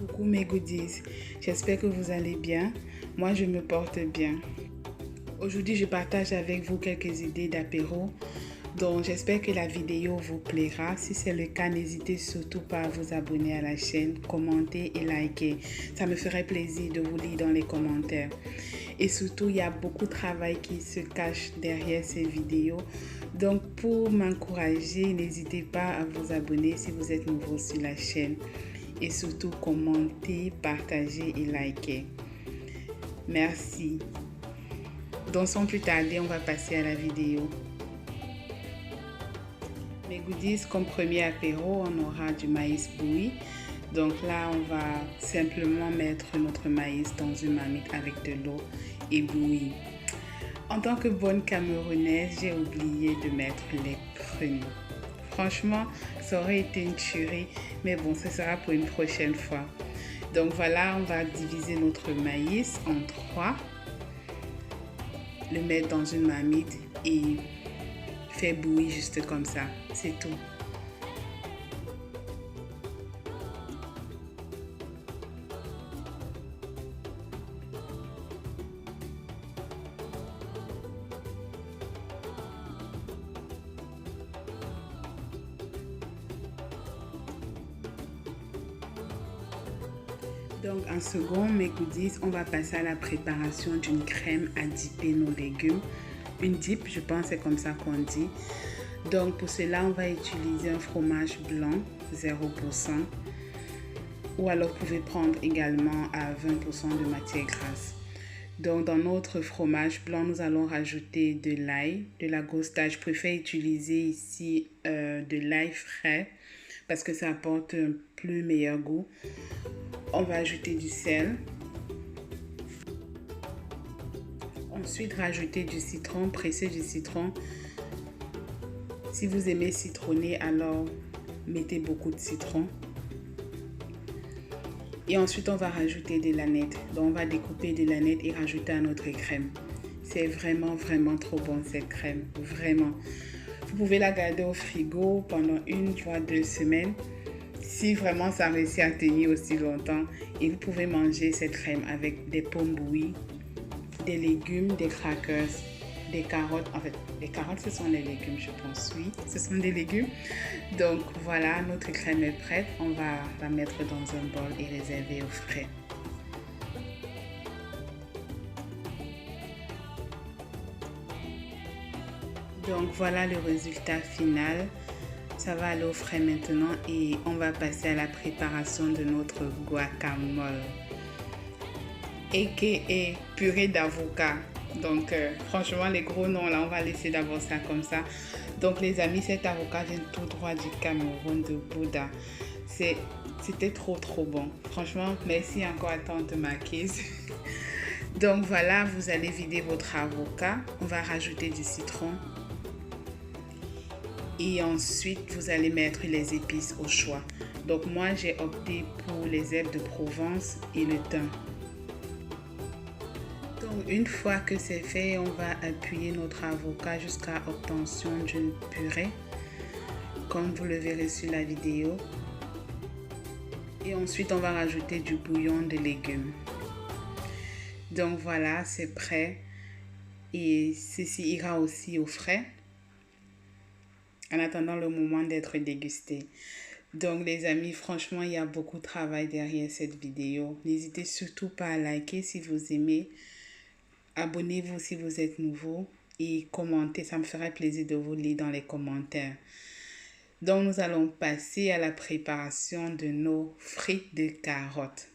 Coucou mes goodies, j'espère que vous allez bien. Moi, je me porte bien. Aujourd'hui, je partage avec vous quelques idées d'apéro. Donc, j'espère que la vidéo vous plaira. Si c'est le cas, n'hésitez surtout pas à vous abonner à la chaîne, commenter et liker. Ça me ferait plaisir de vous lire dans les commentaires. Et surtout, il y a beaucoup de travail qui se cache derrière ces vidéos. Donc, pour m'encourager, n'hésitez pas à vous abonner si vous êtes nouveau sur la chaîne. Et surtout, commenter, partager et liker. Merci. Donc, sans plus tarder, on va passer à la vidéo. Mes goodies, comme premier apéro, on aura du maïs bouilli. Donc là, on va simplement mettre notre maïs dans une marmite avec de l'eau et bouillir. En tant que bonne Camerounaise, j'ai oublié de mettre les pruneaux. Franchement, ça aurait été une tuerie, mais bon, ce sera pour une prochaine fois. Donc voilà, on va diviser notre maïs en 3, le mettre dans une marmite et faire bouillir juste comme ça. C'est tout. Donc en second, mes goodies, on va passer à la préparation d'une crème à dipper nos légumes. Une dip, je pense c'est comme ça qu'on dit. Donc pour cela, on va utiliser un fromage blanc 0%. Ou alors vous pouvez prendre également à 20% de matière grasse. Donc dans notre fromage blanc, nous allons rajouter de l'ail, de la gousta. Je préfère utiliser ici de l'ail frais parce que ça apporte un plus meilleur goût. On va ajouter du sel. Ensuite, rajouter du citron, presser du citron. Si vous aimez citronner, alors mettez beaucoup de citron. Et ensuite, on va rajouter de l'aneth. Donc, on va découper de l'aneth et rajouter à notre crème. C'est vraiment, vraiment trop bon cette crème. Vraiment. Vous pouvez la garder au frigo pendant 1 voire 2 semaines. Si vraiment ça réussit à tenir aussi longtemps, et vous pouvez manger cette crème avec des pommes bouillies, des légumes, des crackers, des carottes. En fait, les carottes, ce sont des légumes, je pense. Oui, ce sont des légumes. Donc voilà, notre crème est prête. On va la mettre dans un bol et réserver au frais. Donc voilà le résultat final. Ça va aller au frais maintenant et on va passer à la préparation de notre guacamole, aka purée d'avocat. Donc franchement les gros noms là, on va laisser d'abord ça comme ça. Donc les amis, cet avocat vient tout droit du Cameroun, de Bouddha. C'était trop bon. Franchement, merci encore à tante Marquise. Donc voilà, vous allez vider votre avocat. On va rajouter du citron. Et ensuite, vous allez mettre les épices au choix. Donc moi, j'ai opté pour les herbes de Provence et le thym. Donc une fois que c'est fait, on va appuyer notre avocat jusqu'à obtention d'une purée, comme vous le verrez sur la vidéo. Et ensuite, on va rajouter du bouillon de légumes. Donc voilà, c'est prêt. Et ceci ira aussi au frais, en attendant le moment d'être dégusté. Donc les amis, franchement, il y a beaucoup de travail derrière cette vidéo. N'hésitez surtout pas à liker si vous aimez. Abonnez-vous si vous êtes nouveau et commentez, ça me ferait plaisir de vous lire dans les commentaires. Donc nous allons passer à la préparation de nos frites de carottes.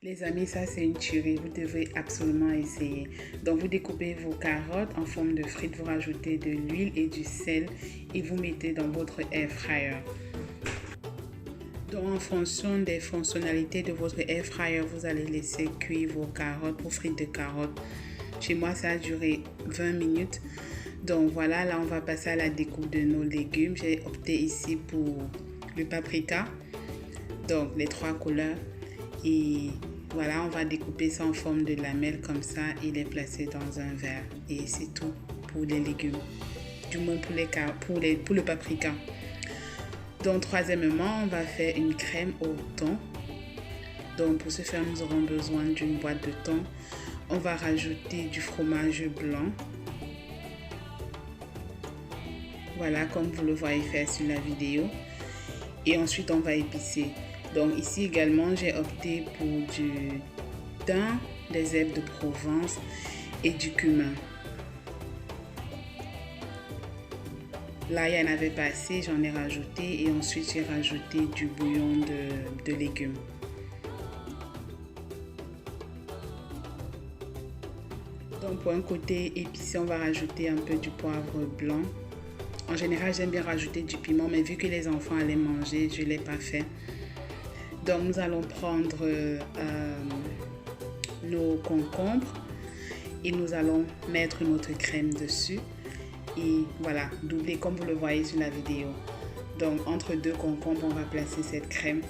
Les amis, ça c'est une tuerie, vous devez absolument essayer. Donc vous découpez vos carottes en forme de frites, vous rajoutez de l'huile et du sel et vous mettez dans votre air fryer. Donc en fonction des fonctionnalités de votre air fryer, vous allez laisser cuire vos carottes, vos frites de carottes. Chez moi, ça a duré 20 minutes. Donc voilà, là on va passer à la découpe de nos légumes. J'ai opté ici pour le paprika, donc les 3 couleurs. Et voilà, on va découper ça en forme de lamelles comme ça et les placer dans un verre. Et c'est tout pour les légumes, du moins pour le paprika. Donc troisièmement, on va faire une crème au thon. Donc pour ce faire, nous aurons besoin d'une boîte de thon. On va rajouter du fromage blanc. Voilà, comme vous le voyez faire sur la vidéo. Et ensuite, on va épicer. Donc ici également, j'ai opté pour du thym, des herbes de Provence et du cumin. Là, il n'y en avait pas assez, j'en ai rajouté et ensuite j'ai rajouté du bouillon de légumes. Donc pour un côté épicé, on va rajouter un peu du poivre blanc. En général, j'aime bien rajouter du piment, mais vu que les enfants allaient manger, je ne l'ai pas fait. Donc nous allons prendre nos concombres et nous allons mettre notre crème dessus. Et voilà, doubler comme vous le voyez sur la vidéo. Donc entre deux concombres, on va placer cette crème.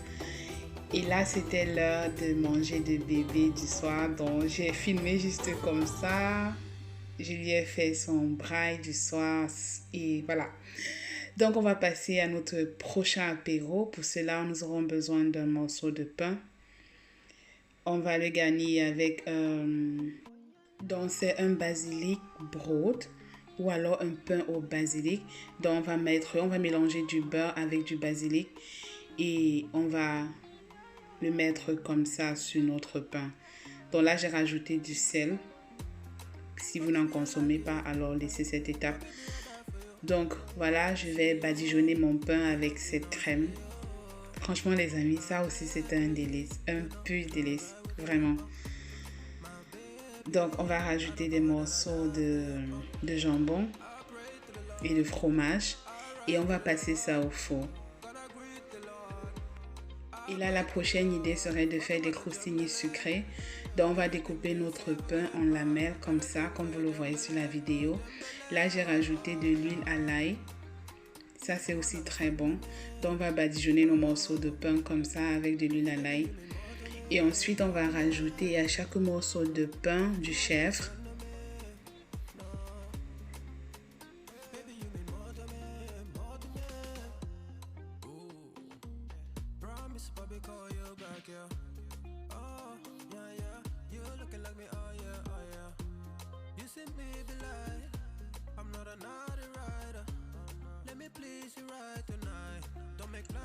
Et là, c'était l'heure de manger de bébé du soir. Donc j'ai filmé juste comme ça. Je lui ai fait son braai du soir. Et voilà. Donc on va passer à notre prochain apéro. Pour cela, nous aurons besoin d'un morceau de pain. On va le garnir avec... donc c'est un basilic broad. Ou alors un pain au basilic. Donc on va mélanger du beurre avec du basilic et on va le mettre comme ça sur notre pain. Donc là j'ai rajouté du sel. Si vous n'en consommez pas, alors laissez cette étape. Donc voilà, je vais badigeonner mon pain avec cette crème. Franchement les amis, ça aussi c'est un délice, un pur délice, vraiment. Donc, on va rajouter des morceaux de jambon et de fromage et on va passer ça au four. Et là, la prochaine idée serait de faire des croustilles sucrées. Donc, on va découper notre pain en lamelles comme ça, comme vous le voyez sur la vidéo. Là, j'ai rajouté de l'huile à l'ail. Ça, c'est aussi très bon. Donc, on va badigeonner nos morceaux de pain comme ça avec de l'huile à l'ail. Et ensuite, on va rajouter à chaque morceau de pain du chèvre.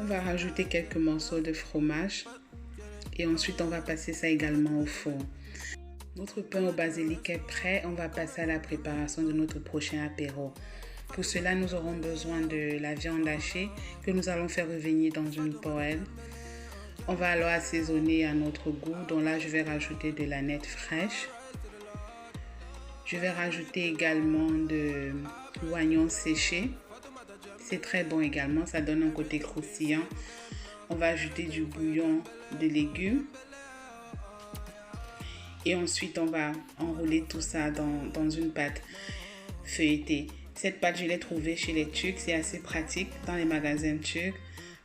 On va rajouter quelques morceaux de fromage. Et ensuite, on va passer ça également au four. Notre pain au basilic est prêt. On va passer à la préparation de notre prochain apéro. Pour cela, nous aurons besoin de la viande hachée que nous allons faire revenir dans une poêle. On va alors assaisonner à notre goût. Donc là, je vais rajouter de l'aneth fraîche. Je vais rajouter également de l'oignon séché. C'est très bon également. Ça donne un côté croustillant. On va ajouter du bouillon de légumes. Et ensuite, on va enrouler tout ça dans une pâte feuilletée. Cette pâte, je l'ai trouvée chez les Turcs. C'est assez pratique dans les magasins turcs.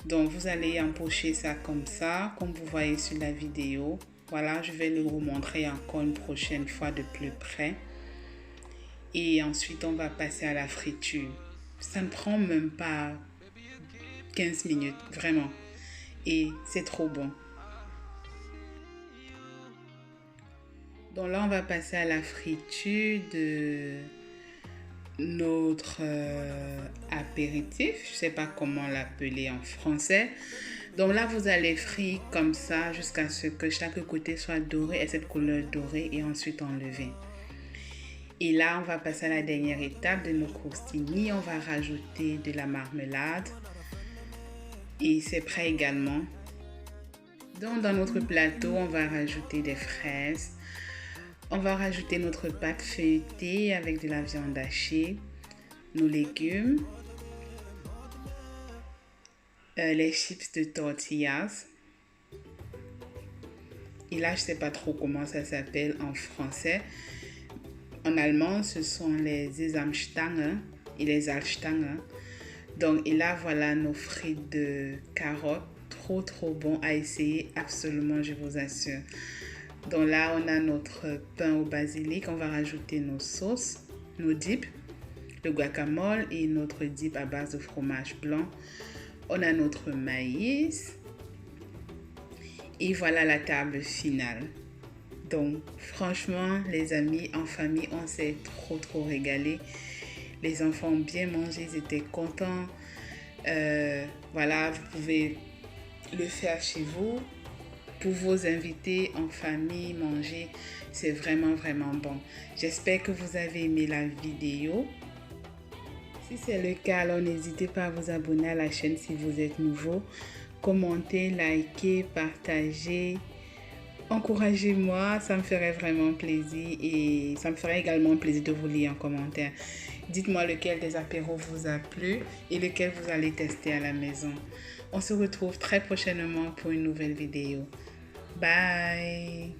Donc, vous allez empocher ça comme ça, comme vous voyez sur la vidéo. Voilà, je vais le vous montrer encore une prochaine fois de plus près. Et ensuite, on va passer à la friture. Ça ne prend même pas 15 minutes, vraiment. Et c'est trop bon. Donc là, on va passer à la friture de notre apéritif. Je ne sais pas comment l'appeler en français. Donc là, vous allez frire comme ça jusqu'à ce que chaque côté soit doré et cette couleur dorée et ensuite enlever. Et là, on va passer à la dernière étape de nos croustilles. On va rajouter de la marmelade. Et c'est prêt également. Donc dans notre plateau, on va rajouter des fraises. On va rajouter notre pâte feuilletée avec de la viande hachée, nos légumes, les chips de tortillas. Et là, je ne sais pas trop comment ça s'appelle en français. En allemand, ce sont les Sesamstangen et les Salzstangen. Donc, et là, voilà nos frites de carottes. Trop bon à essayer, absolument, je vous assure. Donc là, on a notre pain au basilic. On va rajouter nos sauces, nos dips, le guacamole et notre dip à base de fromage blanc. On a notre maïs. Et voilà la table finale. Donc franchement les amis, en famille on s'est trop régalé. Les enfants ont bien mangé, ils étaient contents. Voilà, vous pouvez le faire chez vous. Pour vos invités en famille, manger, c'est vraiment bon. J'espère que vous avez aimé la vidéo. Si c'est le cas, alors n'hésitez pas à vous abonner à la chaîne si vous êtes nouveau. Commentez, likez, partagez. Encouragez-moi, ça me ferait vraiment plaisir et ça me ferait également plaisir de vous lire en commentaire. Dites-moi lequel des apéros vous a plu et lequel vous allez tester à la maison. On se retrouve très prochainement pour une nouvelle vidéo. Bye!